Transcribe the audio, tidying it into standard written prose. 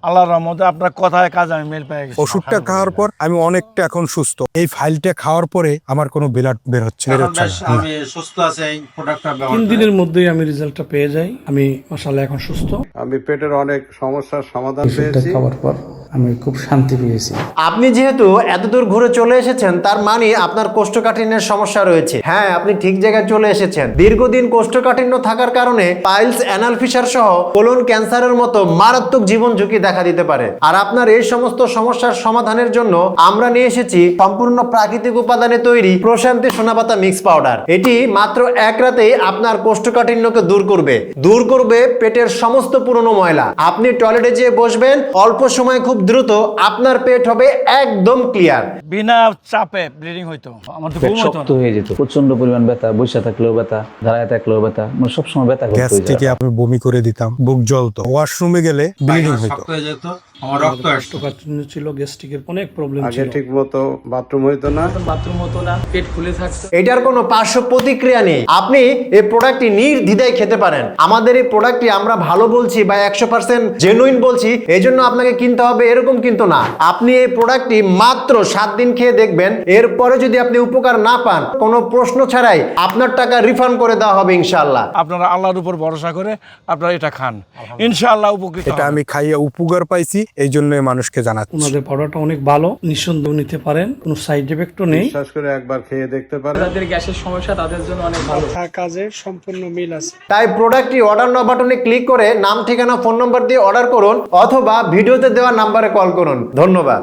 আল্লাহর রহমতে আপনার কথায় কাজ আমি মেল পেয়ে গেছি। ওষুধটা খাওয়ার পর আমি অনেকটা এখন সুস্থ। এই ফাইলটা খাওয়ার পরে আমার কোনো ব্লাড বের হচ্ছে না। আমি সুস্থ আছি এই প্রোডাক্টটা ব্যবহার 3 করে। দিনের মধ্যেই আমি রেজাল্টটা পেয়ে যাই। আমি মাশাআল্লাহ এখন সুস্থ। আমি পেটের অনেক সমস্যার সমাধান ওষুধটা পেয়েছি। খাওয়ার পর আমি খুব শান্তি পেয়েছি। আপনি যেহেতু এতদূর ঘুরে চলে এসেছেন, তার মানে আপনার কোষ্ঠকাঠিন্যের সমস্যা রয়েছে। হ্যাঁ, আপনি ঠিক জায়গায় চলে এসেছেন। দীর্ঘদিন কোষ্ঠকাঠিন্য থাকার কারণে পাইলস, অ্যানাল ফিশার সহ কোলন ক্যান্সারের মতো মারাত্মক জীবন ঝুঁকি দেখা দিতে পারে। আর আপনার এই সমস্ত সমস্যার সমাধানের জন্য আমরা নিয়ে এসেছি সম্পূর্ণ প্রাকৃতিক উপাদানে তৈরি প্রশান্তি সোনাপাতা মিক্স পাউডার। এটি মাত্র এক রাতেই আপনার কোষ্ঠকাঠিন্যকে দূর করবে পেটের সমস্ত পুরনো ময়লা। আপনি টয়লেটে যেয়ে বসবেন, অল্প সময় খুব দ্রুত আপনার পেট হবে একদম ক্লিয়ার। বিনা চাপে ব্লিডিং হইতো, আমার তো পেট ঘুম হইতো শক্ত না। হয়ে যেত, প্রচন্ড পরিমাণ ব্যথা, বসে থাকলেও ব্যথা, দাঁড়ায় থাকলেও ব্যথা, মানে সবসময় ব্যথা গ্যাস করতে থেকে আমি বমি করে দিতাম, বুক জ্বলতো, ওয়াশরুমে গেলে ব্লিডিং হইতো। শক্ত হয়ে যেত, আমার রক্ত আসতো। কোষ্ঠকাঠিন্য ছিল, গ্যাস্ট্রিকের অনেক প্রবলেম আগে ছিল। ঠিক মতো বাথরুম হইতো না। বাথরুম হতো না, পেট ফুলে থাকতো। এটার কোনো পার্শ্ব প্রতিক্রিয়া নেই। আপনি এই প্রোডাক্টটি নির্দ্বিধায় খেতে পারেন। আমাদের এই প্রোডাক্টটি আমরা ভালো বলছি বা 100% জেনুইন বলছি এই জন্য আপনাকে কিনতে হবে এরকম কিন্তু না। আপনি এই প্রোডাক্টটি মাত্র 7 দিন খেয়ে দেখবেন, এরপরে যদি আপনি উপকার না পান, কোনো প্রশ্ন ছাড়াই আপনার টাকা রিফান্ড করে দেওয়া হবে ইনশাআল্লাহ। আপনারা আল্লাহর উপর ভরসা করে আপনারা এটা খান, ইনশাআল্লাহ উপকৃত এটা হবেন। আমি খাইয়ে উপকার পাইছি, এই জন্য মানুষকে জানাচ্ছি। ওনাদের প্রোডাক্টটা অনেক ভালো, নিঃসন্দেহ নিতে পারেন, কোনো সাইড এফেক্টও নেই। বিশ্বাস করে একবার খেয়ে দেখতে পারেন। যাদের গ্যাসের সমস্যা তাদের জন্য অনেক ভালো। কাজে সম্পূর্ণ মিল আছে। তাই প্রোডাক্টটি অর্ডার নাও বাটনে ক্লিক করে নাম, ঠিকানা, ফোন নম্বর দিয়ে অর্ডার করুন অথবা ভিডিওতে দেওয়া নাম্বারে কল করুন। ধন্যবাদ।